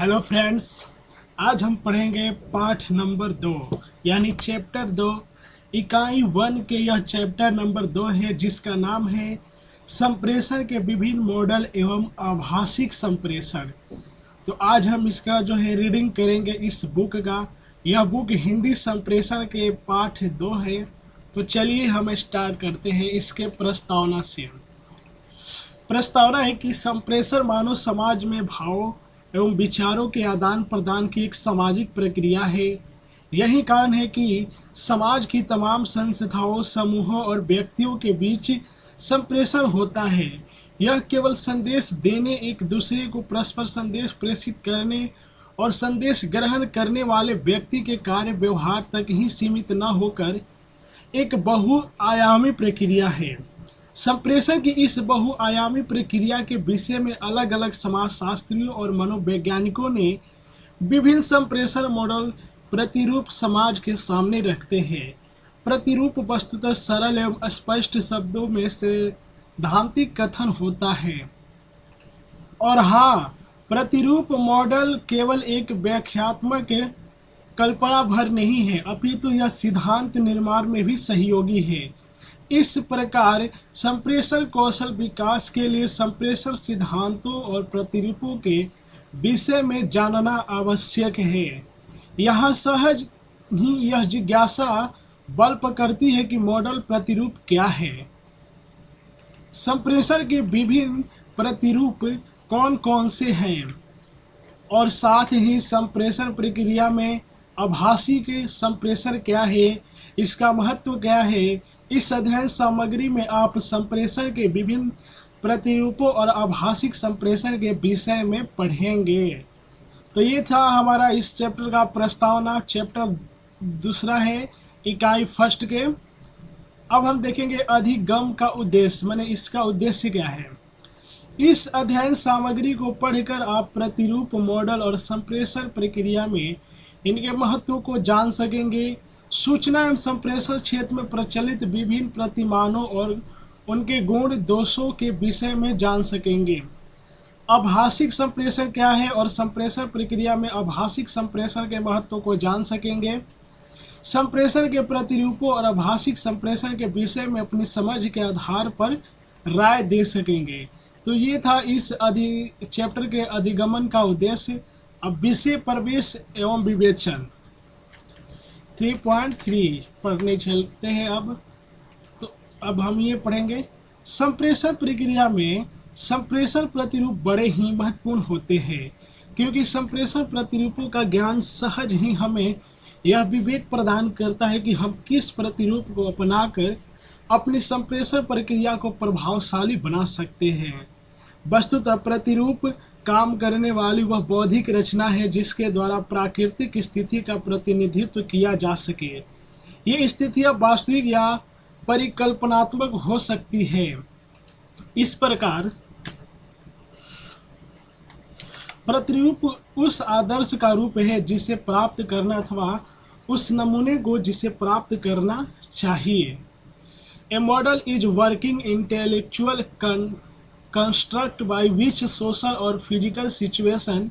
Hello friends, आज हम पढ़ेंगे पाठ नंबर 2 यानी चैप्टर 2 इकाई 1 के। यह चैप्टर नंबर 2 है जिसका नाम है संप्रेषण के विभिन्न मॉडल एवं आभाषिक संप्रेषण। तो आज हम इसका जो है रीडिंग करेंगे इस बुक का। यह बुक हिंदी संप्रेषण के पाठ 2 है। तो चलिए हम स्टार्ट करते हैं इसके प्रस्तावना से। प्रस्तावना है कि संप्रेषण मानव समाज में भावों एवं विचारों के आदान प्रदान की एक सामाजिक प्रक्रिया है। यही कारण है कि समाज की तमाम संस्थाओं, समूहों और व्यक्तियों के बीच संप्रेषण होता है। यह केवल संदेश देने, एक दूसरे को परस्पर संदेश प्रेषित करने और संदेश ग्रहण करने वाले व्यक्ति के कार्य व्यवहार तक ही सीमित न होकर एक बहुआयामी प्रक्रिया है। संप्रेषण की इस बहुआयामी प्रक्रिया के विषय में अलग अलग समाजशास्त्रियों और मनोवैज्ञानिकों ने विभिन्न संप्रेषण मॉडल प्रतिरूप समाज के सामने रखते हैं। प्रतिरूप वस्तुतः सरल एवं स्पष्ट शब्दों में सैद्धांतिक कथन होता है। और हाँ, प्रतिरूप मॉडल केवल एक व्याख्यात्मक कल्पना भर नहीं है, अपितु यह सिद्धांत निर्माण में भी सहयोगी है। इस प्रकार संप्रेषण कौशल विकास के लिए संप्रेषण सिद्धांतों और प्रतिरूपों के विषय में जानना आवश्यक है। यहाँ सहज ही यह जिज्ञासा बल पकड़ती है कि मॉडल प्रतिरूप क्या है, संप्रेषण के विभिन्न प्रतिरूप कौन कौन से हैं, और साथ ही संप्रेषण प्रक्रिया में आभासी के संप्रेषण क्या है, इसका महत्व क्या है। इस अध्ययन सामग्री में आप संप्रेषण के विभिन्न प्रतिरूपों और आभासिक संप्रेषण के विषय में पढ़ेंगे। तो ये था हमारा इस चैप्टर का प्रस्तावना। चैप्टर दूसरा है इकाई फर्स्ट के। अब हम देखेंगे अधिगम का उद्देश्य, माने इसका उद्देश्य क्या है। इस अध्ययन सामग्री को पढ़कर आप प्रतिरूप मॉडल और संप्रेषण प्रक्रिया में इनके महत्व को जान सकेंगे। सूचना एवं संप्रेषण क्षेत्र में प्रचलित विभिन्न प्रतिमानों और उनके गुण दोषों के विषय में जान सकेंगे। आभासिक संप्रेषण क्या है और संप्रेषण प्रक्रिया में आभासिक संप्रेषण के महत्व को जान सकेंगे। संप्रेषण के प्रतिरूपों और आभासिक संप्रेषण के विषय में अपनी समझ के आधार पर राय दे सकेंगे। तो ये था इस चैप्टर के अधिगमन का उद्देश्य। अब विषय प्रवेश एवं विवेचन 3.3 पढ़ने चलते हैं। अब हम ये पढ़ेंगे संप्रेषण प्रक्रिया में संप्रेषण प्रतिरूप बड़े ही महत्वपूर्ण होते हैं, क्योंकि संप्रेषण प्रतिरूपों का ज्ञान सहज ही हमें यह विवेक प्रदान करता है कि हम किस प्रतिरूप को अपनाकर अपनी संप्रेषण प्रक्रिया को प्रभावशाली बना सकते हैं। वस्तुतः प्रतिरूप काम करने वाली वह बौद्धिक रचना है जिसके द्वारा प्राकृतिक स्थिति का प्रतिनिधित्व किया जा सके। ये स्थितियाँ वास्तविक या परिकल्पनात्मक हो सकती है। इस प्रकार प्रतिरूप उस आदर्श का रूप है जिसे प्राप्त करना अथवा उस नमूने को जिसे प्राप्त करना चाहिए। A model is working intellectual construct by which social or physical situation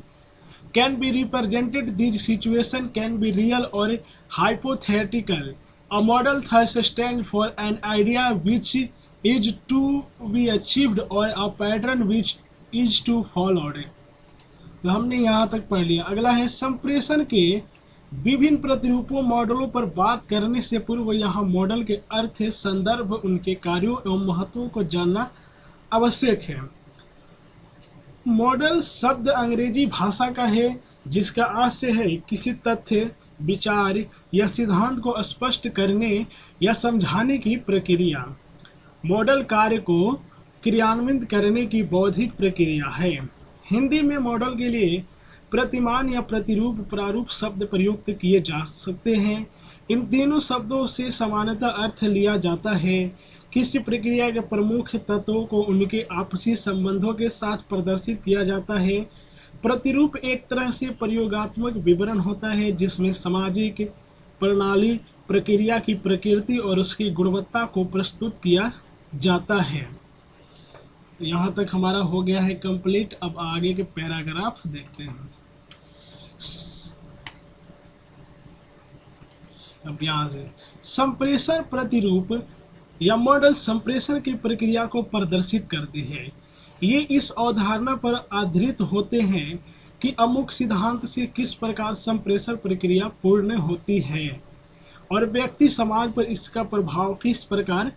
can be represented. These situation can be real or hypothetical. A model thus stands for an idea which is to be achieved or a pattern which is to followed. तो हमने यहाँ तक पढ़ लिया। अगला है संप्रेषण के विभिन्न प्रतिरूपों मॉडलों पर बात करने से पूर्व यहाँ मॉडल के अर्थ, संदर्भ, उनके कार्यों एवं महत्वों को जानना आवश्यक है। मॉडल शब्द अंग्रेजी भाषा का है जिसका आशय है किसी तथ्य, विचार या सिद्धांत को स्पष्ट करने या समझाने की प्रक्रिया। मॉडल कार्य को क्रियान्वित करने की बौद्धिक प्रक्रिया है। हिंदी में मॉडल के लिए प्रतिमान या प्रतिरूप, प्रारूप शब्द प्रयुक्त किए जा सकते हैं। इन तीनों शब्दों से समानतः अर्थ लिया जाता है। किसी प्रक्रिया के प्रमुख तत्वों को उनके आपसी संबंधों के साथ प्रदर्शित किया जाता है। प्रतिरूप एक तरह से प्रयोगात्मक विवरण होता है जिसमें सामाजिक प्रणाली, प्रक्रिया की प्रकृति और उसकी गुणवत्ता को प्रस्तुत किया जाता है। यहाँ तक हमारा हो गया है कंप्लीट। अब आगे के पैराग्राफ देखते हैं। अब यहाँ से संप्रेषण प्रतिरूप या मॉडल संप्रेषण की प्रक्रिया को प्रदर्शित करते हैं। ये इस अवधारणा पर आधारित होते हैं कि अमुक सिद्धांत से किस प्रकार संप्रेषण प्रक्रिया पूर्ण होती है और व्यक्ति समाज पर इसका प्रभाव किस प्रकार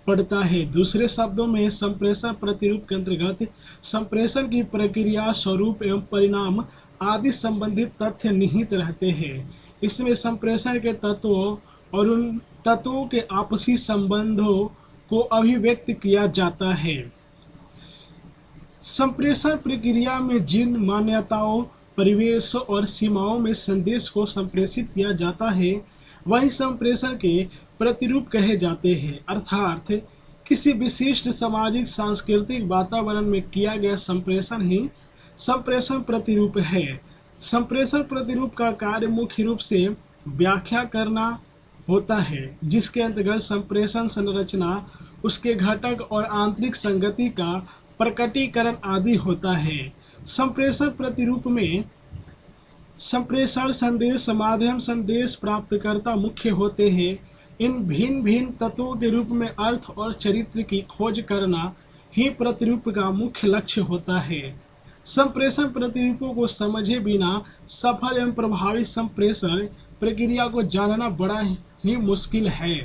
पड़ता है। दूसरे शब्दों में संप्रेषण प्रतिरूप के अंतर्गत संप्रेषण की प्रक्रिया, स्वरूप एवं परिणाम आदि संबंधित तथ्य निहित रहते हैं। इसमें संप्रेषण के तत्वों और उन तत्वों के आपसी संबंधों को अभिव्यक्त किया जाता है। संप्रेषण प्रक्रिया में जिन मान्यताओं, परिवेशों और सीमाओं में संदेश को संप्रेषित किया जाता है वही संप्रेषण के प्रतिरूप कहे जाते हैं। अर्थात किसी विशिष्ट सामाजिक सांस्कृतिक वातावरण में किया गया संप्रेषण ही संप्रेषण प्रतिरूप है। संप्रेषण प्रतिरूप का कार्य मुख्य रूप से व्याख्या करना होता है, जिसके अंतर्गत संप्रेषण संरचना, उसके घटक और आंतरिक संगति का प्रकटीकरण आदि होता है। संप्रेषण प्रतिरूप में संप्रेषण संदेश, माध्यम, संदेश प्राप्तकर्ता मुख्य होते हैं। इन भिन्न भिन्न तत्वों के रूप में अर्थ और चरित्र की खोज करना ही प्रतिरूप का मुख्य लक्ष्य होता है। संप्रेषण प्रतिरूपों को समझे बिना सफल एवं प्रभावी संप्रेषण प्रक्रिया को जानना बड़ा ही मुश्किल है।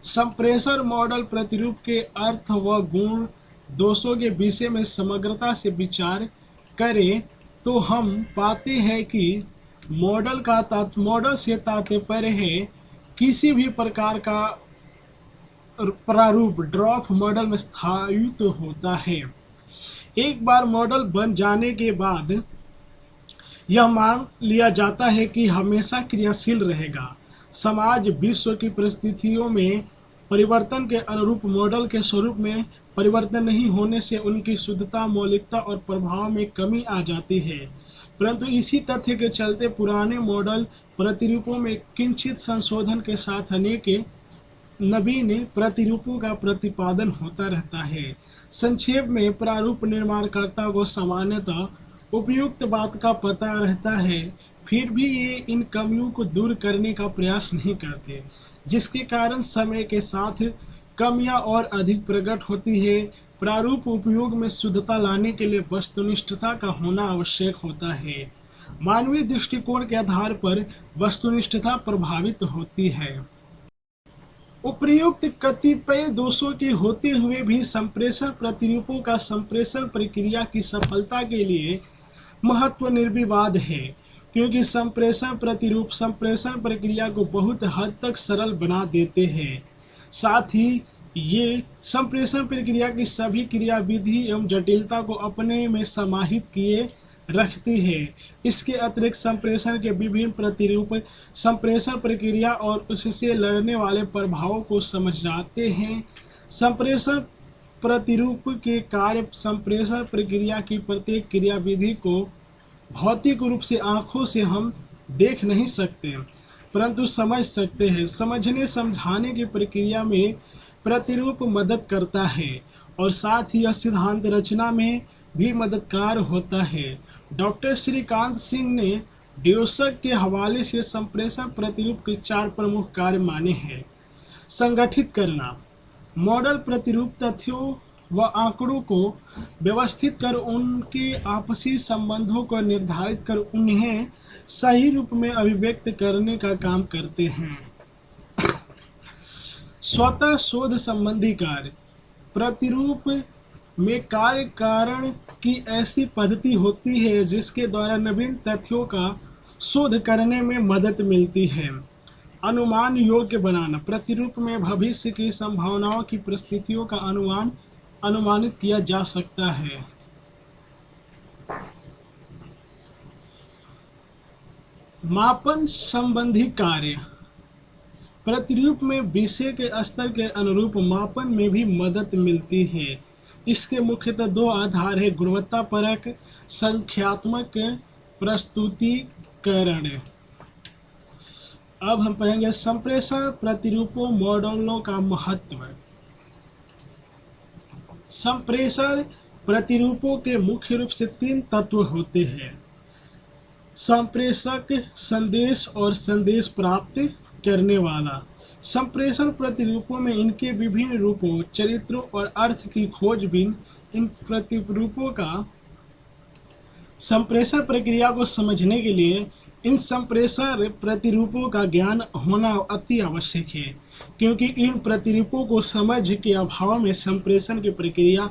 संप्रेषण मॉडल प्रतिरूप के अर्थ व गुण दोषों के विषय में समग्रता से विचार करें तो हम पाते हैं कि मॉडल से तात्पर्य है किसी भी प्रकार का प्रारूप ड्राफ्ट मॉडल में स्थापित होता है। एक बार मॉडल बन जाने के बाद यह मान लिया जाता है कि हमेशा क्रियाशील रहेगा। समाज विश्व की परिस्थितियों में परिवर्तन के अनुरूप मॉडल के स्वरूप में परिवर्तन नहीं होने से उनकी शुद्धता, मौलिकता और प्रभाव में कमी आ जाती है। परंतु इसी तथ्य के चलते पुराने मॉडल प्रतिरूपों में किंचित संशोधन के साथ अनेक नवीन प्रतिरूपों का प्रतिपादन होता रहता है। संक्षेप में प्रारूप निर्माणकर्ता को सामान्यतः उपयुक्त बात का पता रहता है, फिर भी ये इन कमियों को दूर करने का प्रयास नहीं करते, जिसके कारण समय के साथ कमियां और अधिक प्रकट होती है। प्रारूप उपयोग में शुद्धता लाने के लिए वस्तुनिष्ठता का होना आवश्यक होता है। मानवीय दृष्टिकोण के आधार पर वस्तुनिष्ठता प्रभावित होती है। उपर्युक्त कतिपय दोषों के होते हुए भी संप्रेषण प्रतिरूपों का संप्रेषण प्रक्रिया की सफलता के लिए महत्व निर्विवाद है, क्योंकि संप्रेषण प्रतिरूप संप्रेषण प्रक्रिया को बहुत हद तक सरल बना देते हैं। साथ ही ये संप्रेषण प्रक्रिया की सभी क्रियाविधि एवं जटिलता को अपने में समाहित किए रखती है। इसके अतिरिक्त संप्रेषण के विभिन्न प्रतिरूप संप्रेषण प्रक्रिया और उससे लड़ने वाले प्रभावों को समझाते हैं। संप्रेषण प्रतिरूप के कार्य संप्रेषण प्रक्रिया की प्रत्येक क्रियाविधि को भौतिक रूप से आँखों से हम देख नहीं सकते, परंतु समझ सकते हैं। समझने समझाने की प्रक्रिया में प्रतिरूप मदद करता है और साथ ही यह सिद्धांत रचना में भी मददगार होता है। डॉक्टर श्रीकांत सिंह ने ड्यूसक के हवाले से संप्रेषण प्रतिरूप के 4 प्रमुख कार्य माने हैं। संगठित करना, मॉडल प्रतिरूप तथ्यों व आंकड़ों को व्यवस्थित कर उनके आपसी संबंधों को निर्धारित कर उन्हें सही रूप में अभिव्यक्त करने का काम करते हैं। स्वतः शोध संबंधी कार्य, प्रतिरूप में कार्य कारण की ऐसी पद्धति होती है जिसके द्वारा नवीन तथ्यों का शोध करने में मदद मिलती है। अनुमान योग्य बनाना, प्रतिरूप में भविष्य की संभावनाओं की परिस्थितियों का अनुमानित किया जा सकता है। मापन संबंधी कार्य, प्रतिरूप में विषय के स्तर के अनुरूप मापन में भी मदद मिलती है। इसके मुख्यतः 2 आधार है, गुणवत्तापरक संख्यात्मक प्रस्तुतिकरण। अब हम पढ़ेंगे संप्रेषण प्रतिरूपों मॉडलों का महत्व। संप्रेषण प्रतिरूपों के मुख्य रूप से 3 तत्व होते हैं: संप्रेषक, संदेश और संदेश प्राप्त करने वाला। संप्रेषण प्रतिरूपों में इनके विभिन्न रूपों, चरित्रों और अर्थ की खोजबीन, इन प्रतिरूपों का संप्रेषण प्रक्रिया को समझने के लिए इन संप्रेषण प्रतिरूपों का ज्ञान होना अति आवश्यक है, क्योंकि इन प्रतिरूपों को समझ के अभाव में संप्रेषण की प्रक्रिया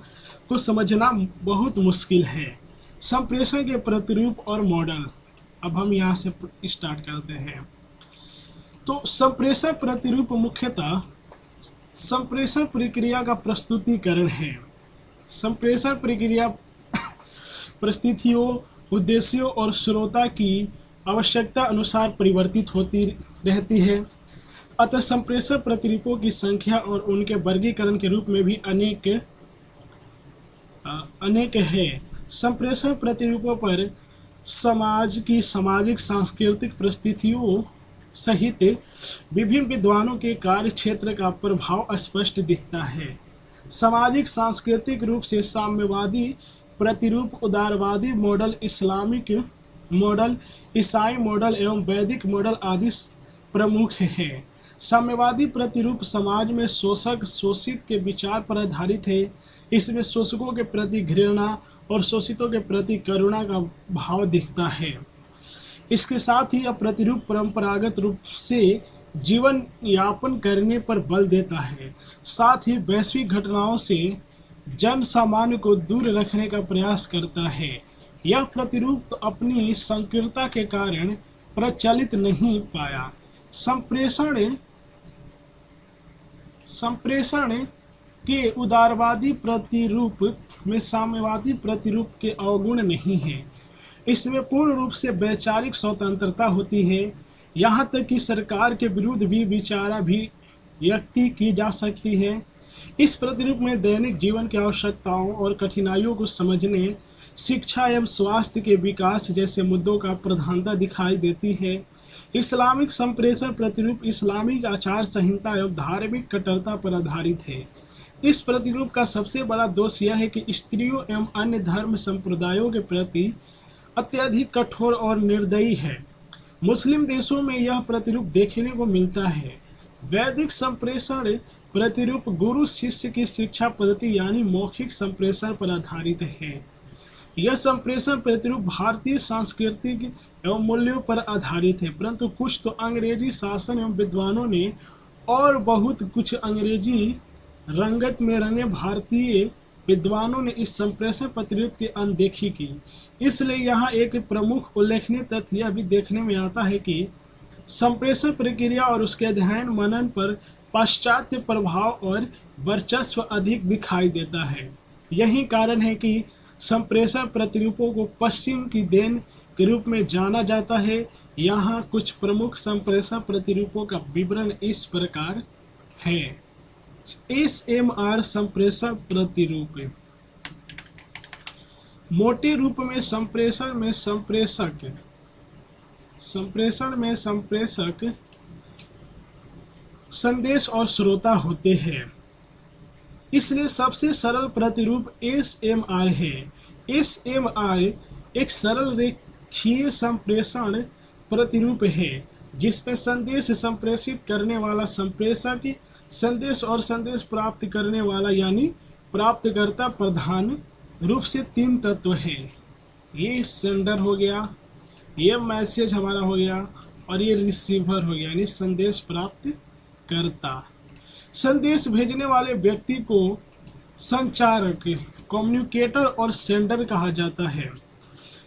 को समझना बहुत मुश्किल है। संप्रेषण के प्रतिरूप और मॉडल, अब हम यहाँ से स्टार्ट करते हैं। तो संप्रेषण प्रतिरूप मुख्यतः संप्रेषण प्रक्रिया का प्रस्तुतिकरण है। संप्रेषण प्रक्रिया परिस्थितियों, उद्देश्यों और श्रोता की आवश्यकता अनुसार परिवर्तित होती रहती है। अतः संप्रेषण प्रतिरूपों की संख्या और उनके वर्गीकरण के रूप में भी अनेक है। संप्रेषण प्रतिरूपों पर समाज की सामाजिक सांस्कृतिक परिस्थितियों सहित विभिन्न विद्वानों के कार्य क्षेत्र का प्रभाव स्पष्ट दिखता है। सामाजिक सांस्कृतिक रूप से साम्यवादी प्रतिरूप, उदारवादी मॉडल, इस्लामिक मॉडल, ईसाई मॉडल एवं वैदिक मॉडल आदि प्रमुख हैं। साम्यवादी प्रतिरूप समाज में शोषक शोषित के विचार पर आधारित है। इसमें शोषकों के प्रति घृणा और शोषितों के प्रति करुणा का भाव दिखता है। इसके साथ ही यह प्रतिरूप परंपरागत रूप से जीवन यापन करने पर बल देता है, साथ ही वैश्विक घटनाओं से जन सामान्य को दूर रखने का प्रयास करता है। यह प्रतिरूप अपनी संकीर्णता के कारण प्रचलित नहीं पाया। संप्रेषण के उदारवादी प्रतिरूप में साम्यवादी प्रतिरूप के अवगुण नहीं है। इसमें पूर्ण रूप से वैचारिक स्वतंत्रता होती है। यहाँ तक कि सरकार के विरुद्ध भी विचारा भी व्यक्ति की जा सकती है। इस प्रतिरूप में दैनिक जीवन की आवश्यकताओं और कठिनाइयों को समझने, शिक्षा एवं स्वास्थ्य के विकास जैसे मुद्दों का प्रधानता दिखाई देती है। इस्लामिक संप्रेषण प्रतिरूप इस्लामिक आचार संहिता एवं धार्मिक कट्टरता पर आधारित है। इस प्रतिरूप का सबसे बड़ा दोष यह है कि स्त्रियों एवं अन्य धर्म संप्रदायों के प्रति अत्यधिक कठोर और निर्दयी है। मुस्लिम देशों में यह प्रतिरूप देखने को मिलता है। वैदिक संप्रेषण प्रतिरूप गुरु शिष्य की शिक्षा पद्धति यानी मौखिक संप्रेषण पर आधारित है। यह संप्रेषण प्रतिरूप भारतीय सांस्कृतिक एवं मूल्यों पर आधारित है, परंतु कुछ तो अंग्रेजी शासन एवं विद्वानों ने और बहुत कुछ अंग्रेजी रंगत में रंगे भारतीय विद्वानों ने इस संप्रेषण प्रतिरूप की अनदेखी की। इसलिए यहाँ एक प्रमुख उल्लेखनीय तथ्य यह भी देखने में आता है कि संप्रेषण प्रक्रिया और उसके अध्ययन मनन पर पाश्चात्य प्रभाव और वर्चस्व अधिक दिखाई देता है। यही कारण है कि संप्रेषण प्रतिरूपों को पश्चिम की देन के रूप में जाना जाता है। यहाँ कुछ प्रमुख संप्रेषण प्रतिरूपों का विवरण इस प्रकार है। SMR संप्रेषण प्रतिरूप मोटे रूप में संप्रेषण में संप्रेषक संदेश और श्रोता होते हैं। इसलिए सबसे सरल प्रतिरूप SMR है। SMR एक सरल रेखीय संप्रेषण प्रतिरूप है जिसमें संदेश संप्रेषित करने वाला संप्रेषक, संदेश और संदेश प्राप्त करने वाला यानी प्राप्तकर्ता प्रधान रूप से 3 तत्व है। ये सेंडर हो गया, ये मैसेज हमारा हो गया और ये रिसीवर हो गया यानी संदेश प्राप्त करता। संदेश भेजने वाले व्यक्ति को संचारक, कम्युनिकेटर और सेंडर कहा जाता है।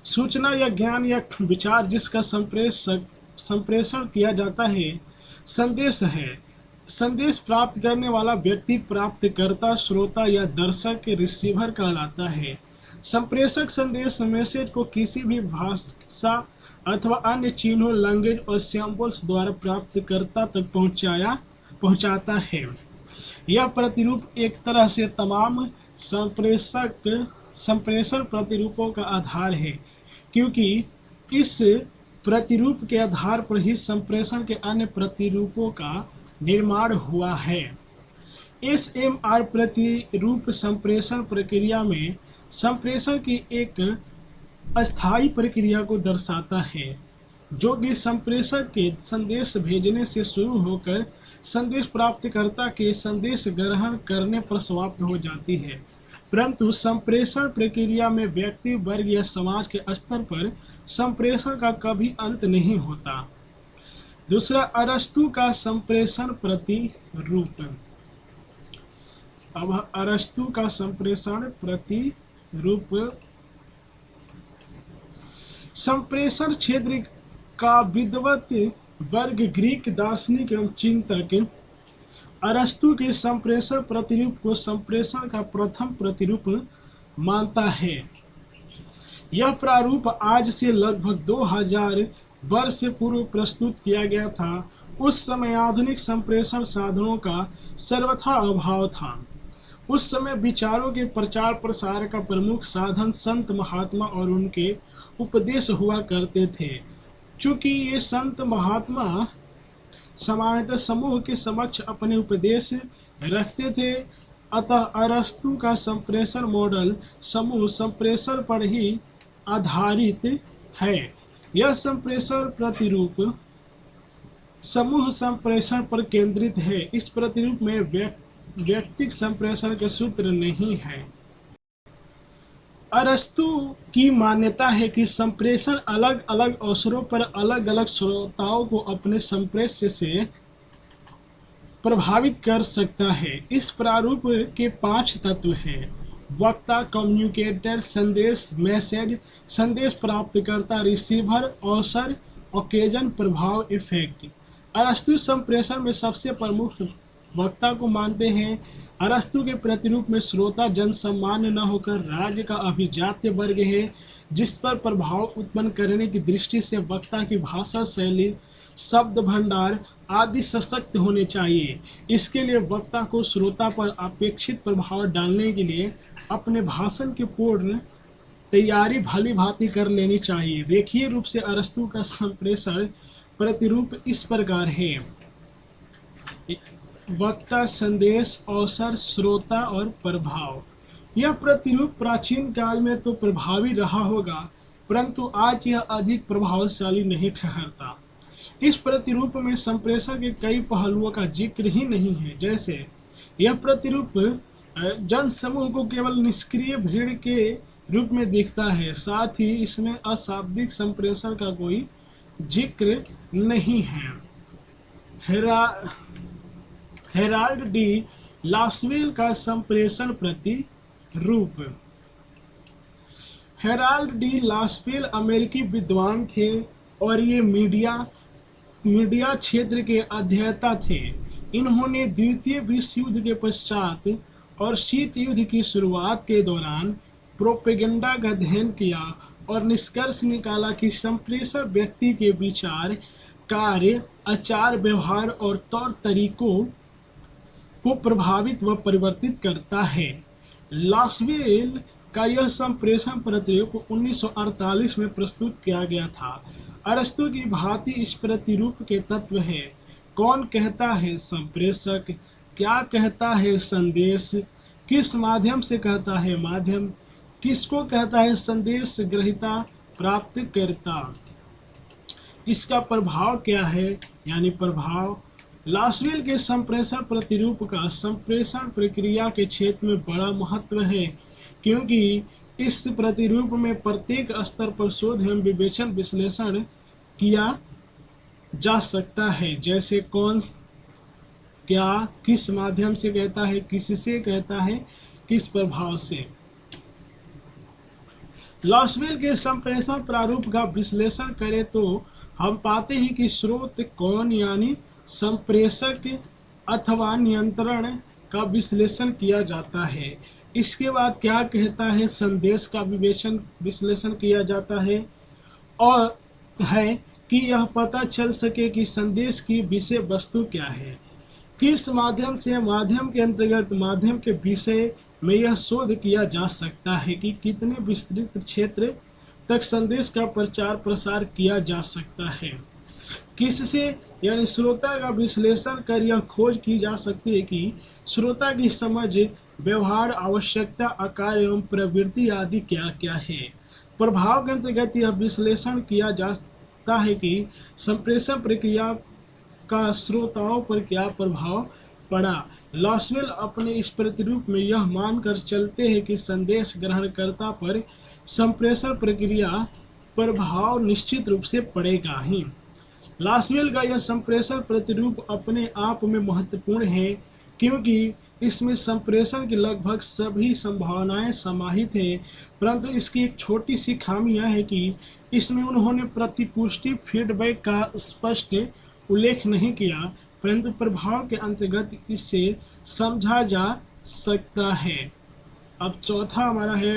सूचना या ज्ञान या विचार जिसका संप्रेषण किया जाता है संदेश है। संदेश प्राप्त करने वाला व्यक्ति प्राप्तकर्ता, श्रोता या दर्शक रिसीवर कहलाता है। संप्रेषक संदेश मैसेज को किसी भी भाषा अथवा अन्य चिन्हों, लैंग्वेज और सिंबल्स द्वारा प्राप्तकर्ता तक पहुंचाता है। यह प्रतिरूप एक तरह से तमाम संप्रेषण प्रतिरूपों का आधार है, क्योंकि इस प्रतिरूप के आधार पर ही संप्रेषण के अन्य प्रतिरूपों का निर्माण हुआ है। SMR प्रतिरूप संप्रेषण प्रक्रिया में संप्रेषण की एक अस्थायी प्रक्रिया को दर्शाता है। जो कि संप्रेषक के संदेश भेजने से शुरू होकर संदेश प्राप्तकर्ता के संदेश ग्रहण करने पर समाप्त हो जाती है, परंतु संप्रेषण प्रक्रिया में व्यक्ति वर्ग या समाज के स्तर पर संप्रेषण का कभी अंत नहीं होता। दूसरा, अरस्तु का संप्रेषण प्रतिरूप। अब अरस्तु का संप्रेषण प्रतिरूप। संप्रेषण क्षेत्र का विद्वत वर्ग ग्रीक दार्शनिक एवं चिंतक अरस्तु के संप्रेषण प्रतिरूप को संप्रेषण का प्रथम प्रतिरूप मानता है। यह प्रारूप आज से लगभग 2000 वर्ष पूर्व प्रस्तुत किया गया था। उस समय आधुनिक संप्रेषण साधनों का सर्वथा अभाव था। उस समय विचारों के प्रचार प्रसार का प्रमुख साधन संत महात्मा और उनके उपदेश हुआ करते थे। चूंकि ये संत महात्मा सामान्यतः समूह के समक्ष अपने उपदेश रखते थे, अतः अरस्तु का संप्रेषण मॉडल समूह संप्रेषण पर ही आधारित है। यह संप्रेषण प्रतिरूप समूह संप्रेषण पर केंद्रित है। इस प्रतिरूप में व्यक्तिगत संप्रेषण के सूत्र नहीं है। अरस्तु की मान्यता है कि संप्रेषण अलग अलग अवसरों पर अलग अलग श्रोताओं को अपने संप्रेष्य से प्रभावित कर सकता है। इस प्रारूप के 5 तत्व हैं: वक्ता, कम्युनिकेटर, संदेश, मैसेज, संदेश प्राप्तकर्ता, रिसीवर, अवसर, ओकेजन, प्रभाव, इफेक्ट। अरस्तु संप्रेषण में सबसे प्रमुख वक्ता को मानते हैं। अरस्तु के प्रतिरूप में श्रोता जनसामान्य न होकर राज्य का अभिजात्य वर्ग है, जिस पर प्रभाव उत्पन्न करने की दृष्टि से वक्ता की भाषा शैली, शब्द भंडार आदि सशक्त होने चाहिए। इसके लिए वक्ता को श्रोता पर अपेक्षित प्रभाव डालने के लिए अपने भाषण की पूर्ण तैयारी भली भांति कर लेनी चाहिए। रेखीय रूप से अरस्तु का संप्रेषण प्रतिरूप इस प्रकार है: वक्ता, संदेश, अवसर, श्रोता और प्रभाव। यह प्रतिरूप प्राचीन काल में तो प्रभावी रहा होगा, परंतु आज यह अधिक प्रभावशाली नहीं ठहरता। इस प्रतिरूप में संप्रेषण के कई पहलुओं का जिक्र ही नहीं है। जैसे यह प्रतिरूप जनसमूह को केवल निष्क्रिय भीड़ के रूप में दिखता है, साथ ही इसमें अशाब्दिक संप्रेषण का कोई जिक्र नहीं है। हेराल्ड डी लासवेल का संप्रेषण प्रतिरूप। हेराल्ड डी लासवेल अमेरिकी विद्वान थे और ये मीडिया क्षेत्र के अध्येता थे। इन्होंने द्वितीय विश्व युद्ध के पश्चात और शीत युद्ध की शुरुआत के दौरान प्रोपेगेंडा का अध्ययन किया और निष्कर्ष निकाला कि संप्रेषण व्यक्ति के विचार, कार्य, आचार व्यवहार और तौर तरीकों को प्रभावित व परिवर्तित करता है। लासवेल का यह संप्रेषण प्रतिरूप 1948 में प्रस्तुत किया गया था। अरस्तु की भांति इस प्रतिरूप के तत्व है: कौन कहता है संप्रेषक, क्या कहता है संदेश, किस माध्यम से कहता है माध्यम, किसको कहता है संदेश ग्रहीता प्राप्तकर्ता, इसका प्रभाव क्या है यानी प्रभाव। लासवेल के संप्रेषण प्रतिरूप का संप्रेषण प्रक्रिया के क्षेत्र में बड़ा महत्व है, क्योंकि इस प्रतिरूप में प्रत्येक स्तर पर शोध एवं विवेचन विश्लेषण किया जा सकता है। जैसे कौन, क्या, किस माध्यम से कहता है, किससे कहता है, किस प्रभाव से। लासवेल के संप्रेषण प्रारूप का विश्लेषण करें तो हम पाते हैं कि स्रोत कौन यानी संप्रेषक अथवा नियंत्रण का विश्लेषण किया जाता है। इसके बाद क्या कहता है संदेश का विश्लेषण किया जाता है और है कि यह पता चल सके कि संदेश की विषय वस्तु क्या है। किस माध्यम से, माध्यम के अंतर्गत माध्यम के विषय में यह शोध किया जा सकता है कि कितने विस्तृत क्षेत्र तक संदेश का प्रचार प्रसार किया जा सकता है। किससे यानी श्रोता का विश्लेषण कर यह खोज की जा सकती है कि श्रोता की समझ, व्यवहार, आवश्यकता, आकार एवं प्रवृत्ति आदि क्या क्या है। प्रभाव के अंतर्गत यह विश्लेषण किया जा बताता है कि संप्रेषण प्रक्रिया का श्रोताओं पर क्या प्रभाव पड़ा। लॉसवेल अपने इस प्रतिरूप में यह मानकर चलते हैं कि संदेश ग्रहणकर्ता पर संप्रेषण प्रक्रिया प्रभाव निश्चित रूप से पड़ेगा ही। लॉसवेल का यह संप्रेषण प्रतिरूप अपने आप में महत्वपूर्ण है क्योंकि इसमें संप्रेषण की लगभग सभी संभावनाएं समाहित है, परंतु इसकी एक छोटी सी खामी यह है कि इसमें उन्होंने प्रतिपुष्टि फीडबैक का स्पष्ट उल्लेख नहीं किया, परंतु प्रभाव के अंतर्गत इसे समझा जा सकता है। अब चौथा हमारा है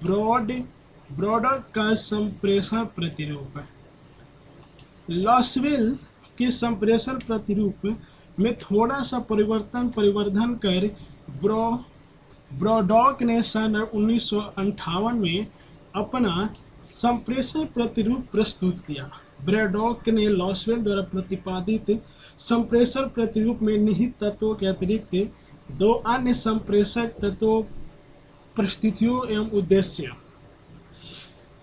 ब्रॉडर का संप्रेषण प्रतिरूप। लॉसवेल के संप्रेषण प्रतिरूप में थोड़ा सा परिवर्धन कर ब्रॉडॉक ने सन 1958 में अपना संप्रेषण प्रतिरूप प्रस्तुत किया। ब्रॉडॉक ने लॉसवेल द्वारा प्रतिपादित संप्रेषण प्रतिरूप में निहित तत्वों के अतिरिक्त दो अन्य संप्रेषक तत्वों परिस्थितियों एवं उद्देश्य।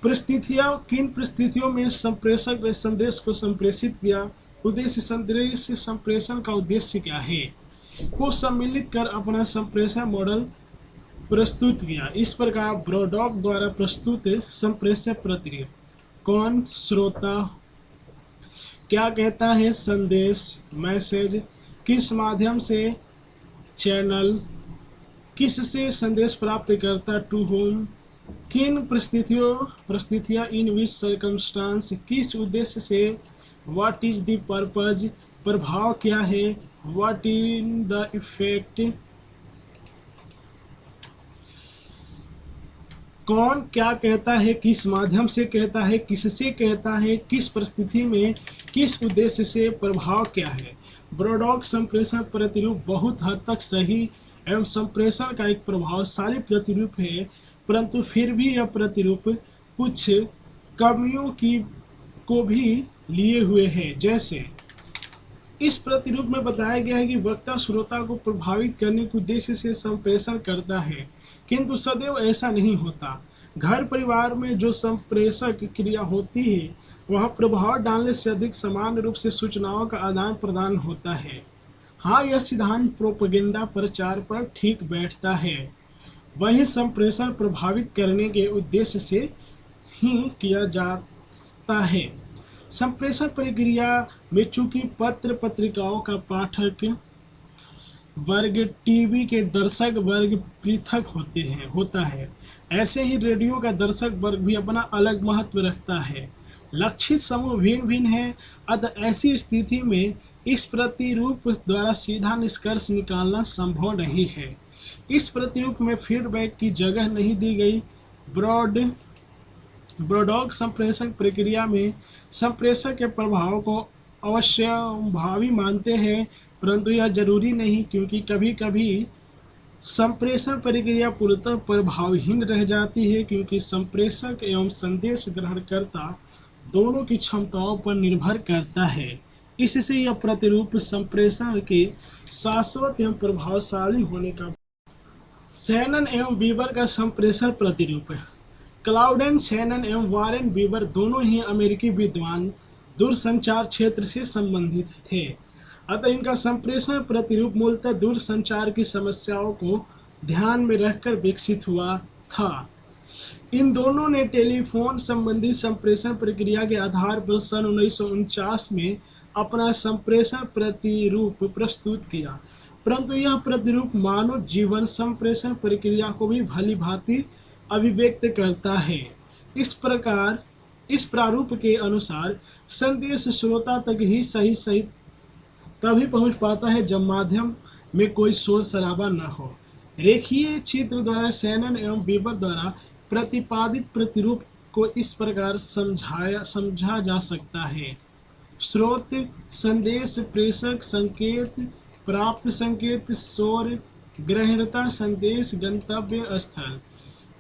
किन परिस्थितियों में संप्रेषक ने संदेश को संप्रेषित किया, उद्देश्य संदेश संप्रेषण का उद्देश्य क्या है, को सम्मिलित कर अपना संप्रेषण मॉडल प्रस्तुत किया। इस प्रकार ब्रॉडॉक द्वारा प्रस्तुत संप्रेषण प्रतिरूप कौन, श्रोता क्या कहता है, संदेश मैसेज, किस माध्यम से, चैनल, किससे संदेश प्राप्त करता, टू होम, किन परिस्थितियां, इन विच सर्कमस्टांस, किस उद्देश्य से, व्हाट इज द पर्पज, प्रभाव क्या है, व्हाट इन द इफेक्ट, कौन क्या कहता है, किस माध्यम से कहता है, किससे कहता है, किस परिस्थिति में, किस उद्देश्य से, प्रभाव क्या है। ब्रॉडॉक संप्रेषण प्रतिरूप बहुत हद तक सही एवं संप्रेषण का एक प्रभावशाली प्रतिरूप है, परंतु फिर भी यह प्रतिरूप कुछ कमियों को भी लिए हुए है। जैसे इस प्रतिरूप में बताया गया है कि वक्ता श्रोता को प्रभावित करने के उद्देश्य से संप्रेषण करता है, किंतु सदैव ऐसा नहीं होता। घर परिवार में जो संप्रेषक क्रिया होती है वह प्रभाव डालने से अधिक समान रूप से सूचनाओं का आदान प्रदान होता है। हाँ, यह सिद्धांत प्रोपेगेंडा प्रचार पर ठीक बैठता है। वही संप्रेषण प्रभावित करने के उद्देश्य से ही किया जाता है। संप्रेषण प्रक्रिया में चूंकि पत्र पत्रिकाओं का पाठक वर्ग, टीवी के दर्शक वर्ग पृथक होता है, ऐसे ही रेडियो का दर्शक वर्ग भी अपना अलग महत्व रखता है। लक्षित समूह भिन्न भिन्न है, अतः ऐसी स्थिति में इस प्रतिरूप द्वारा सीधा निष्कर्ष निकालना संभव नहीं है। इस प्रतिरूप में फीडबैक की जगह नहीं दी गई। ब्रॉडॉक संप्रेषण प्रक्रिया में संप्रेषक के प्रभाव को अवश्यंभावी मानते हैं, परंतु यह जरूरी नहीं, क्योंकि कभी कभी संप्रेषण प्रक्रिया पूर्णतः प्रभावहीन रह जाती है, क्योंकि संप्रेषक एवं संदेश ग्रहणकर्ता दोनों की क्षमताओं पर निर्भर करता है। इससे यह प्रतिरूप संप्रेषण के शाश्वत एवं प्रभावशाली होने का। शैनन एवं बीबर का संप्रेषण प्रतिरूप। क्लाउडेन शैनन एवं वारेन बीबर दोनों ही अमेरिकी विद्वान दूरसंचार क्षेत्र से संबंधित थे, अतः इनका संप्रेषण प्रतिरूप मूलतः दूरसंचार की समस्याओं को ध्यान में रखकर विकसित हुआ था। इन दोनों ने टेलीफोन संबंधी संप्रेषण प्रक्रिया के आधार पर सन 1949 में अपना संप्रेषण प्रतिरूप प्रस्तुत किया, परंतु यह प्रतिरूप मानव जीवन संप्रेषण प्रक्रिया को भी भली भांति अभिव्यक्त करता है। इस प्रकार इस प्रारूप के अनुसार संदेश श्रोता तक ही सही तभी पहुंच पाता है जब माध्यम में कोई शोर शराबा न हो। रेखीय चित्र द्वारा शैनन एवं बीबर द्वारा प्रतिपादित प्रतिरूप को इस प्रकार समझा जा सकता है। स्रोत, संदेश, प्रेषक, संकेत, प्राप्त संकेत, शोर, ग्रहणता, संदेश, गंतव्य स्थल।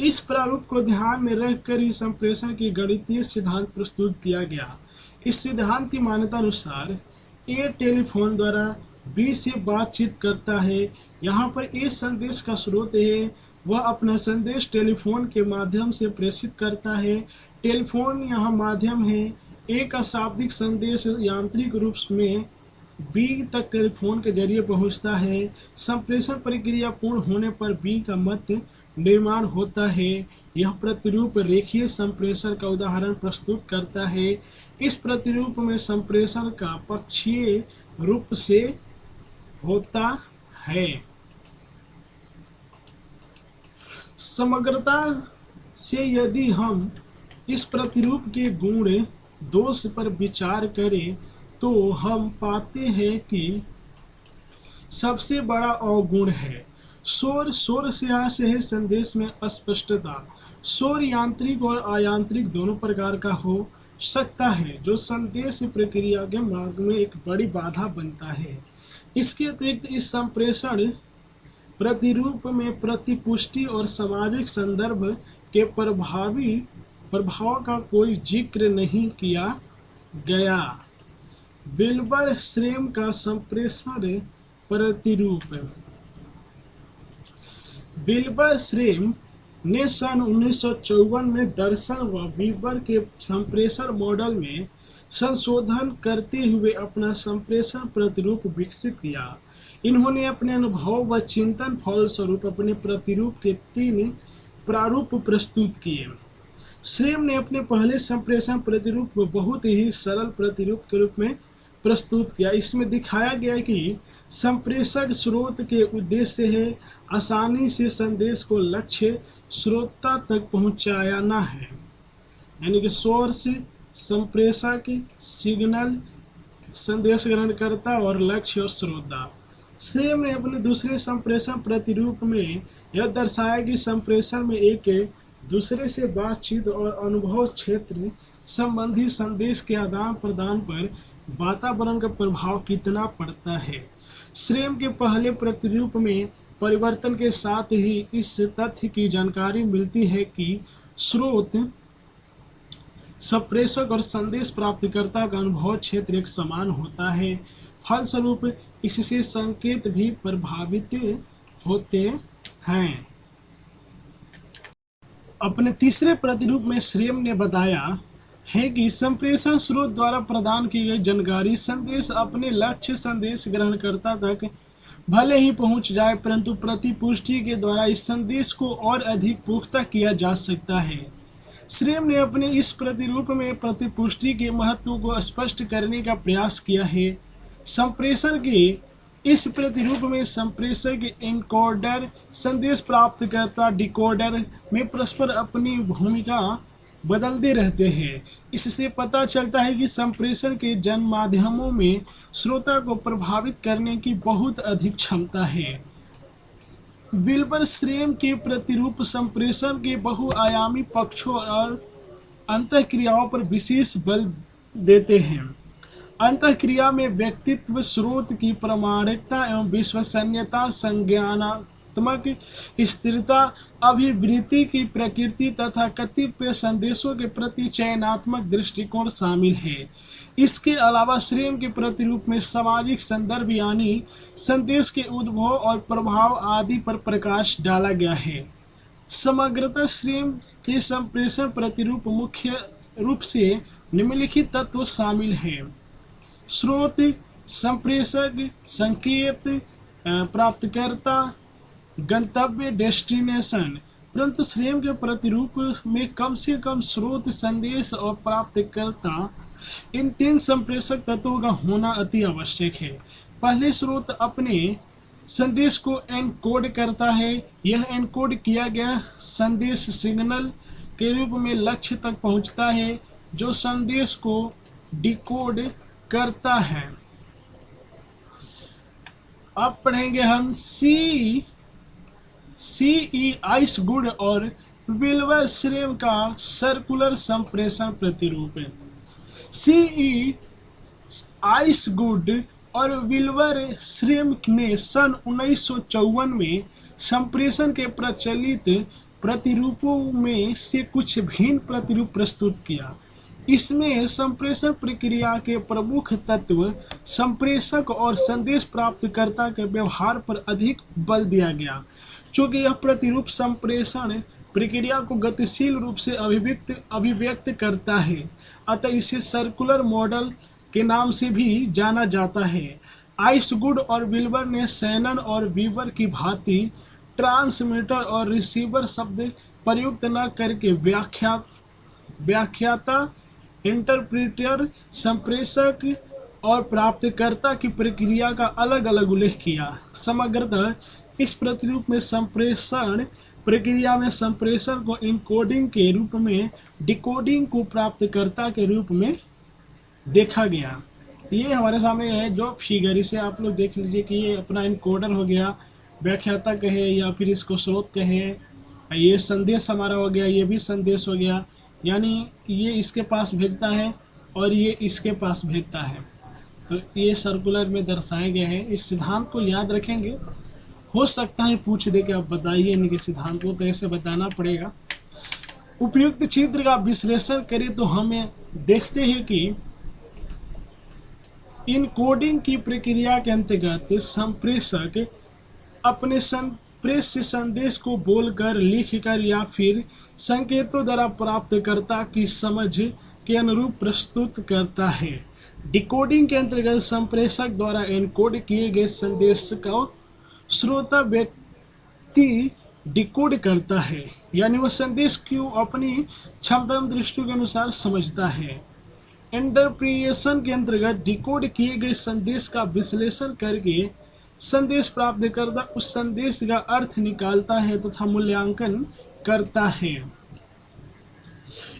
इस प्रारूप को ध्यान में रखकर ही संप्रेषण की गणितीय सिद्धांत प्रस्तुत किया गया। इस सिद्धांत की मान्यता अनुसार ए टेलीफोन द्वारा बी से बातचीत करता है। यहाँ पर ए संदेश का स्रोत है, वह अपना संदेश टेलीफोन के माध्यम से प्रेषित करता है। टेलीफोन यहाँ माध्यम है, एक अशाब्दिक संदेश यांत्रिक रूप में बी तक टेलीफोन के जरिए पहुंचता है। संप्रेषण प्रक्रिया पूर्ण होने पर बी का मत निर्माण होता है। यह प्रतिरूप रेखीय संप्रेषण का उदाहरण प्रस्तुत करता है। इस प्रतिरूप में संप्रेषण का पक्षीय रूप से होता है। समग्रता से यदि हम इस प्रतिरूप के गुण दोष पर विचार करें तो हम पाते हैं कि सबसे बड़ा अवगुण है शोर। शोर से आशय है संदेश में अस्पष्टता। शोर यांत्रिक और अयांत्रिक दोनों प्रकार का हो सकता है जो संदेश प्रक्रिया के मार्ग में एक बड़ी बाधा बनता है। इसके अतिरिक्त इस संप्रेषण प्रतिरूप में प्रतिपुष्टि और सामाजिक संदर्भ के प्रभाव का कोई जिक्र नहीं किया गया। विल्बर श्रेम का संप्रेषण प्रतिरूप। विल्बर श्रेम ने सन 1954 में दर्शन व वीबर के संप्रेषण मॉडल में संशोधन करते हुए अपना संप्रेषण प्रतिरूप विकसित किया। इन्होंने अपने अनुभव व चिंतन फलस्वरूप अपने प्रतिरूप के 3 प्रारूप प्रस्तुत किए। श्रेम ने अपने पहले संप्रेषण प्रतिरूप को बहुत ही सरल प्रतिरूप के रूप में प्रस्तुत किया। इसमें दिखाया गया कि संप्रेषक स्रोत के उद्देश्य है आसानी से संदेश को लक्ष्य श्रोता तक पहुंचाना है, यानी कि सोर्स, संप्रेषक, सिग्नल, संदेश ग्रहणकर्ता और लक्ष्य और श्रोता। श्रेम ने अपने दूसरे संप्रेषण प्रतिरूप में यह दर्शाया कि संप्रेषण में एक दूसरे से बातचीत और अनुभव क्षेत्र संबंधी संदेश के आदान प्रदान पर वातावरण का प्रभाव कितना पड़ता है। श्रेम के पहले प्रतिरूप में परिवर्तन के साथ ही इस तथ्य की जानकारी मिलती है कि स्रोत, संप्रेषक और संदेश प्राप्तकर्ता का अनुभव क्षेत्र एक समान होता है। फलस्वरूप इससे संकेत भी प्रभावित होते हैं। अपने तीसरे प्रतिरूप में श्रेम ने बताया है कि संप्रेषण स्रोत द्वारा प्रदान की गई जानकारी संदेश अपने लक्ष्य संदेश ग्रहणकर्ता तक भले ही पहुंच जाए, परंतु प्रतिपुष्टि के द्वारा इस संदेश को और अधिक पुख्ता किया जा सकता है। श्रेम ने अपने इस प्रतिरूप में प्रतिपुष्टि के महत्व को स्पष्ट करने का प्रयास किया है। संप्रेषण के इस प्रतिरूप में संप्रेषक एन्कोडर संदेश प्राप्तकर्ता डिकोडर में परस्पर अपनी भूमिका बदलते रहते हैं। इससे पता चलता है कि संप्रेषण के जन माध्यमों में श्रोता को प्रभावित करने की बहुत अधिक क्षमता है। विल्बर श्रेम के प्रतिरूप संप्रेषण के बहुआयामी पक्षों और अंतःक्रियाओं पर विशेष बल देते हैं। अंतःक्रिया में व्यक्तित्व, स्रोत की प्रामाणिकता एवं विश्वसनीयता, संज्ञानात्मक स्थिरता, अभिवृत्ति की प्रकृति तथा कतिपय संदेशों के प्रति चयनात्मक दृष्टिकोण शामिल है। इसके अलावा श्रेम के प्रतिरूप में सामाजिक संदर्भ यानी संदेश के उद्भव और प्रभाव आदि पर प्रकाश डाला गया है। समग्रतः श्रेम के संप्रेषण प्रतिरूप मुख्य रूप से निम्नलिखित तत्व शामिल हैं: स्रोत, संप्रेषक, संकेत, प्राप्तकर्ता, गंतव्य, डेस्टिनेशन। परंतु श्रेम के प्रतिरूप में कम से कम स्रोत, संदेश और प्राप्तकर्ता, इन 3 संप्रेषक तत्वों का होना अति आवश्यक है। पहले स्रोत अपने संदेश को एनकोड करता है। यह एनकोड किया गया संदेश सिग्नल के रूप में लक्ष्य तक पहुंचता है, जो संदेश को डिकोड करता है। अब पढ़ेंगे हम सीई आइसगुड और विल्बर श्रेम का सर्कुलर संप्रेषण प्रतिरूप। सीई आइसगुड और विल्बर श्रेम ने सन 1954 में संप्रेषण के प्रचलित प्रतिरूपों में से कुछ भिन्न प्रतिरूप प्रस्तुत किया। इसमें संप्रेषण प्रक्रिया के प्रमुख तत्व संप्रेषक और संदेश प्राप्तकर्ता के व्यवहार पर अधिक बल दिया गया। चूँकि यह प्रतिरूप संप्रेषण प्रक्रिया को गतिशील रूप से अभिव्यक्त करता है, अतः इसे सर्कुलर मॉडल के नाम से भी जाना जाता है। आइसगुड और विल्बर ने शैनन और वीवर की भांति ट्रांसमीटर और रिसीवर शब्द प्रयुक्त न करके व्याख्याता, इंटरप्रिटर, संप्रेषक और प्राप्तकर्ता की प्रक्रिया का अलग अलग उल्लेख किया। समग्रतः इस प्रतिरूप में संप्रेषण प्रक्रिया में संप्रेषण को इनकोडिंग के रूप में, डिकोडिंग को प्राप्तकर्ता के रूप में देखा गया। तो ये हमारे सामने है जो फिगर, इसे आप लोग देख लीजिए कि ये अपना इनकोडर हो गया, व्याख्याता कहे या फिर इसको स्रोत कहे, ये संदेश हमारा हो गया, ये भी संदेश हो गया, यानी ये इसके पास भेजता है और ये इसके पास भेजता है। तो ये सर्कुलर में दर्शाए गए हैं। इस सिद्धांत को याद रखेंगे, हो सकता है पूछ दे कि आप बताइए इनके सिद्धांत को, तो ऐसे बताना पड़ेगा। उपयुक्त चित्र का विश्लेषण करें तो हमें देखते हैं कि इनकोडिंग की प्रक्रिया के अंतर्गत संप्रेषक अपने संप्रेष्य संदेश को बोलकर, लिखकर या फिर संकेतों द्वारा प्राप्तकर्ता की समझ के अनुरूप प्रस्तुत करता है। डिकोडिंग के अंतर्गत संप्रेषक द्वारा एनकोड किए गए संदेश को श्रोता व्यक्ति डिकोड करता है, यानी वह संदेश को अपनी क्षमता एवं दृष्टि के अनुसार समझता है। इंटरप्रिटेशन के अंतर्गत डिकोड किए गए संदेश का विश्लेषण करके संदेश प्राप्तकर्ता उस संदेश का अर्थ निकालता है तथा मूल्यांकन करता है।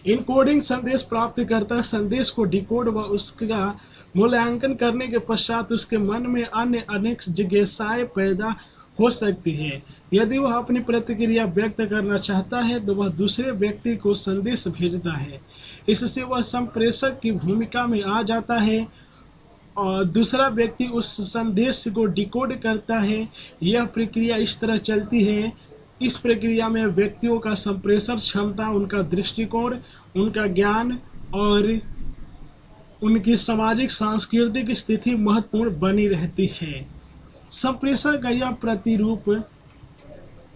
इनकोडिंग संदेश प्राप्तकर्ता संदेश को डिकोड व उसका मूल्यांकन करने के पश्चात उसके मन में अन्य अनेक जिज्ञासाएं पैदा हो सकती है। यदि वह अपनी प्रतिक्रिया व्यक्त करना चाहता है तो वह दूसरे व्यक्ति को संदेश भेजता है। इससे वह संप्रेषक की भूमिका में आ जाता है और दूसरा व्यक्ति उस संदेश को डिकोड करता है। यह प्रक्रिया इस तरह चलती है। इस प्रक्रिया में व्यक्तियों का संप्रेषण क्षमता, उनका दृष्टिकोण, उनका ज्ञान और उनकी सामाजिक सांस्कृतिक स्थिति महत्वपूर्ण बनी रहती है। संप्रेषण का यह प्रतिरूप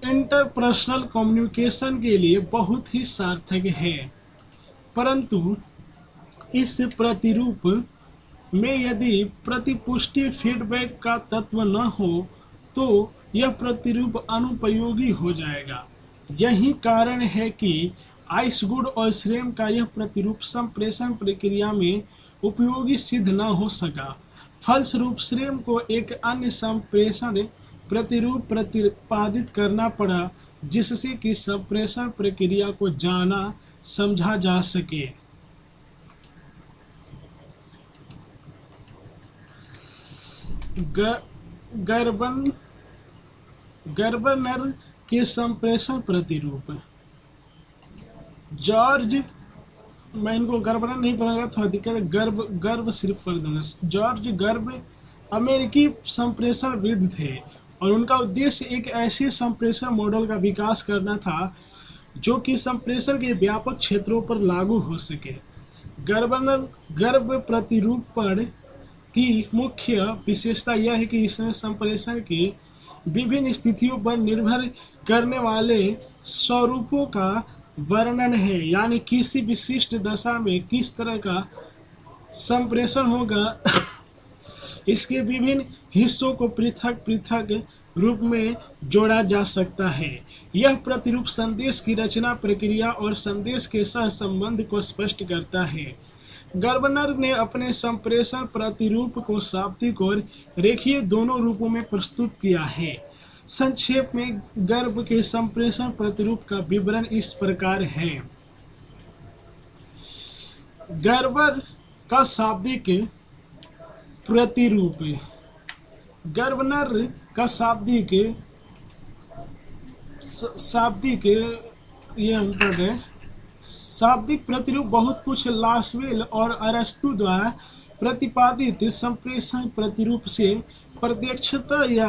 इंटरपर्सनल कम्युनिकेशन के लिए बहुत ही सार्थक है, परंतु इस प्रतिरूप में यदि प्रतिपुष्टि फीडबैक का तत्व न हो तो यह प्रतिरूप अनुपयोगी हो जाएगा। यही कारण है कि आइसगुड और श्रेम का यह प्रतिरूप संप्रेषण प्रक्रिया में उपयोगी सिद्ध न हो सका। फलस्वरूप श्रेम को एक अन्य संप्रेषण प्रतिरूप प्रतिपादित करना पड़ा जिससे कि संप्रेषण प्रक्रिया को जाना समझा जा सके। गर्बनर के संप्रेषण प्रतिरूप। जॉर्ज, मैं इनको गर्बनर नहीं पढ़ूंगा, थोड़ा दिक्कत है, गर्ब सिर्फ पढ़ दूंगा। जॉर्ज गर्ब अमेरिकी संप्रेषणविद थे और उनका उद्देश्य एक ऐसे संप्रेषण मॉडल का विकास करना था जो कि संप्रेषण के व्यापक क्षेत्रों पर लागू हो सके। गर्ब प्रतिरूप पर की मुख्य विशेषता यह है कि इसमें संप्रेषण की विभिन्न स्थितियों पर निर्भर करने वाले स्वरूपों का वर्णन है, यानी किसी विशिष्ट दशा में किस तरह का संप्रेषण होगा इसके विभिन्न हिस्सों को पृथक पृथक रूप में जोड़ा जा सकता है। यह प्रतिरूप संदेश की रचना प्रक्रिया और संदेश के सह संबंध को स्पष्ट करता है। गर्बनर ने अपने संप्रेषण प्रतिरूप को शाब्दिक और रेखीय दोनों रूपों में प्रस्तुत किया है। संक्षेप में गर्ब के संप्रेषण प्रतिरूप का विवरण इस प्रकार है। गर्बर का शाब्दिक प्रतिरूप। गर्बनर का शाब्दिक ये हम पढ़ रहे हैं। शाब्दिक प्रतिरूप बहुत कुछ लास्वेल और अरस्तु द्वारा प्रतिपादित संप्रेषण प्रतिरूप से प्रत्यक्षता या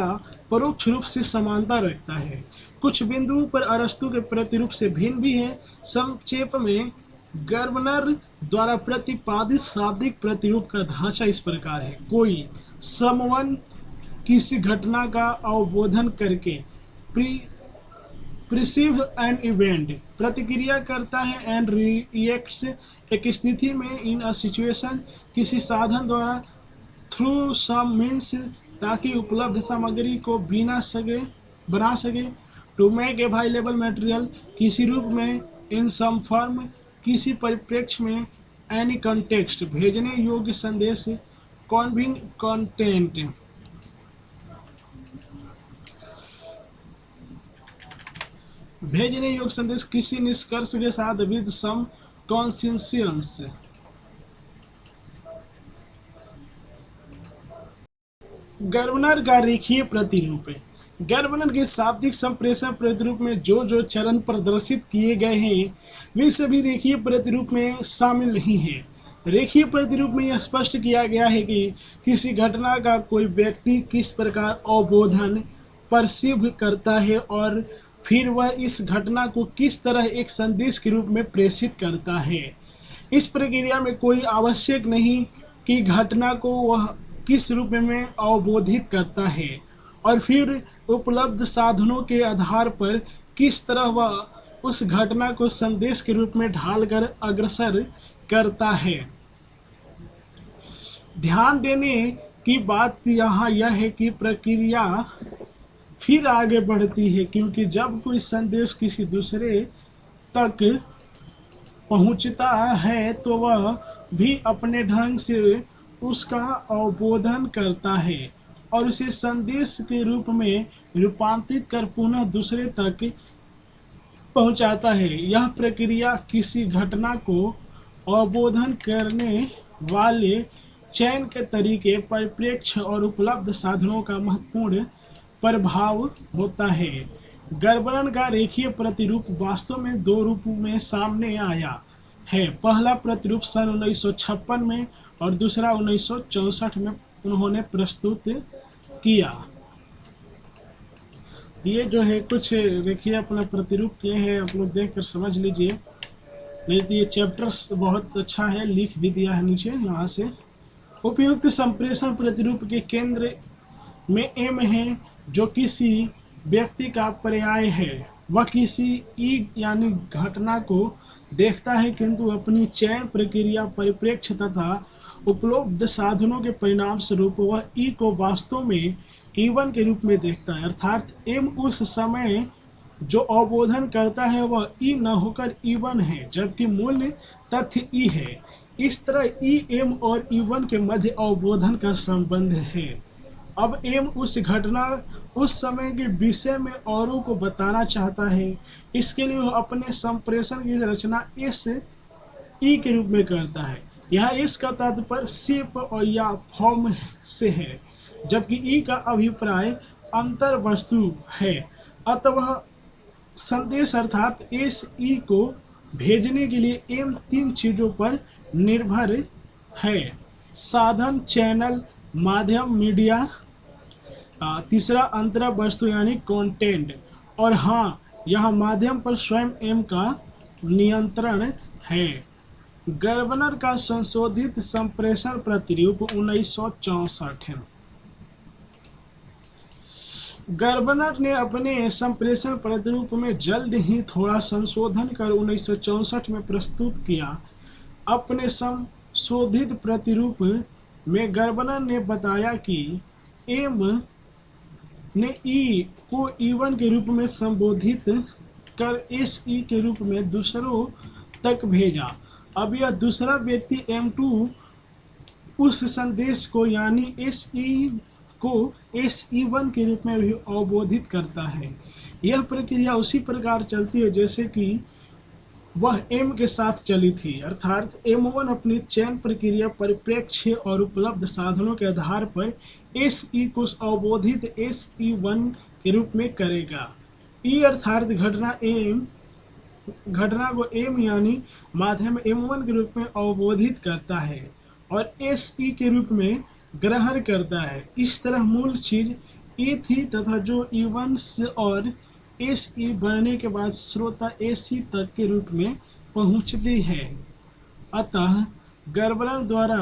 परोक्ष रूप से समानता रखता है। कुछ बिंदुओं पर अरस्तु के प्रतिरूप से भिन्न भी है। संक्षेप में गर्बनर द्वारा प्रतिपादित शाब्दिक प्रतिरूप का ढांचा इस प्रकार है। कोई समवन किसी घटना का अवबोधन करके प्रिसीव एन इवेंट प्रतिक्रिया करता है एंड रिएक्ट्स एक स्थिति में इन अ सिचुएशन किसी साधन द्वारा थ्रू सम मीन्स ताकि उपलब्ध सामग्री को बना सके टू मेक अवेलेबल मटेरियल किसी रूप में इन सम फॉर्म किसी परिप्रेक्ष्य में एनी कॉन्टेक्स्ट भेजने योग्य संदेश कॉन्विंग कंटेंट भेजने योग्य संदेश किसी निष्कर्ष के साथ विद सम कॉन्सियंस गर्वनर का रेखीय प्रतिरूप गर्वनर के शाब्दिक संप्रेषण प्रतिरूप में जो चरण प्रदर्शित किए गए हैं वे सभी रेखीय प्रतिरूप में शामिल नहीं हैं। रेखीय प्रतिरूप में यह स्पष्ट किया गया है कि किसी घटना का कोई व्यक्ति किस प्रकार अवबोधन परसीव करता है और फिर वह इस घटना को किस तरह एक संदेश के रूप में प्रेषित करता है। इस प्रक्रिया में कोई आवश्यक नहीं कि घटना को वह किस रूप में अवबोधित करता है और फिर उपलब्ध साधनों के आधार पर किस तरह वह उस घटना को संदेश के रूप में ढालकर अग्रसर करता है। ध्यान देने की बात यहाँ यह है कि प्रक्रिया फिर आगे बढ़ती है क्योंकि जब कोई संदेश किसी दूसरे तक पहुँचता है तो वह भी अपने ढंग से उसका अवबोधन करता है और उसे संदेश के रूप में रूपांतरित कर पुनः दूसरे तक पहुंचाता है। यह प्रक्रिया किसी घटना को अवबोधन करने वाले चयन के तरीके परिप्रेक्ष्य और उपलब्ध साधनों का महत्वपूर्ण प्रभाव होता है। गर्वनर का रेखीय प्रतिरूप वास्तव में दो रूपों में सामने आया है। पहला प्रतिरूप सन 1956 में और दूसरा 1964 में उन्होंने प्रस्तुत किया। ये जो है कुछ रेखीय अपना प्रतिरूप किए हैं, आप लोग देखकर समझ लीजिए, नहीं तो ये चैप्टर्स बहुत अच्छा है, लिख भी दिया है नीचे यहाँ से। उपयुक्त संप्रेषण प्रतिरूप के केंद्र में एम है जो किसी व्यक्ति का पर्याय है। वह किसी ई यानी घटना को देखता है किंतु अपनी चयन प्रक्रिया परिप्रेक्ष्य तथा उपलब्ध साधनों के परिणाम स्वरूप वह ई को वास्तव में E1 के रूप में देखता है, अर्थात एम उस समय जो अवबोधन करता है वह ई न होकर E1 है जबकि मूल तथ्य ई है। इस तरह ई एम और E1 के मध्य अवबोधन का संबंध है। अब एम उस घटना उस समय के विषय में औरों को बताना चाहता है, इसके लिए वह अपने संप्रेषण की रचना इस ई के रूप में करता है। यह इसका तात्पर्य शेप और या फॉर्म से है जबकि ई का अभिप्राय अंतर वस्तु है। अतः वह संदेश अर्थात इस ई को भेजने के लिए एम तीन चीज़ों पर निर्भर है: साधन, चैनल, माध्यम, मीडिया, तीसरा अंतर वस्तु यानी कंटेंट, और हाँ यह माध्यम पर स्वयं एम का नियंत्रण है। गर्वनर का संशोधित संप्रेषण प्रतिरूप 1964। गर्वनर ने अपने संप्रेषण प्रतिरूप में जल्द ही थोड़ा संशोधन कर 1964 में प्रस्तुत किया। अपने संशोधित प्रतिरूप में गर्वनर ने बताया कि एम ने ई को E1 के रूप में संबोधित कर एस ई के रूप में दूसरों तक भेजा। अब यह दूसरा व्यक्ति M2 उस संदेश को यानी एस ई को SE1 के रूप में भी अवबोधित करता है। यह प्रक्रिया उसी प्रकार चलती है जैसे कि वह M के साथ चली थी, अर्थात M1 अपनी चयन प्रक्रिया परिप्रेक्ष्य और उपलब्ध साधनों के आधार पर SE को अवबोधित SE1 के रूप में करेगा। E अर्थात घटना को M यानी माध्यम M1 के रूप में अवबोधित करता है और SE के रूप में ग्रहण करता है। इस तरह मूल चीज E थी तथा जो E1 से और SE बनने के बाद श्रोता SE तक के रूप में पहुंचती है। अतः गर्वनर द्वारा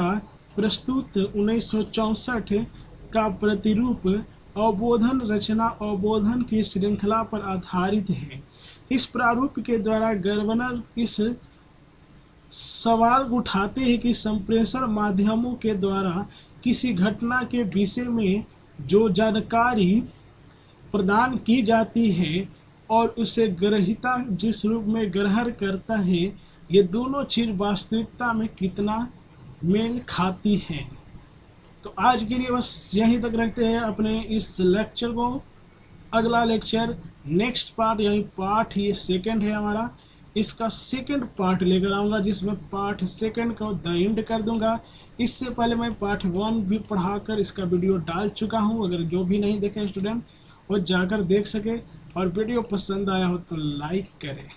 प्रस्तुत 1964 का प्रतिरूप अवबोधन रचना अवबोधन की श्रृंखला पर आधारित है। इस प्रारूप के द्वारा गर्वनर इस सवाल उठाते हैं कि संप्रेषण माध्यमों के द्वारा किसी घटना के विषय में जो जानकारी प्रदान की जाती है और उसे ग्रहीता जिस रूप में ग्रहण करता है, ये दोनों चीज़ वास्तविकता में कितना मेल खाती हैं। तो आज के लिए बस यहीं तक रखते हैं अपने इस लेक्चर को। अगला लेक्चर नेक्स्ट पार्ट यानी पार्ट ये सेकंड है हमारा, इसका सेकंड पार्ट लेकर आऊँगा जिसमें पार्ट सेकंड को द एंड कर दूंगा। इससे पहले मैं पार्ट 1 भी पढ़ाकर इसका वीडियो डाल चुका हूं, अगर जो भी नहीं देखे स्टूडेंट वो जाकर देख सके। और वीडियो पसंद आया हो तो लाइक करें।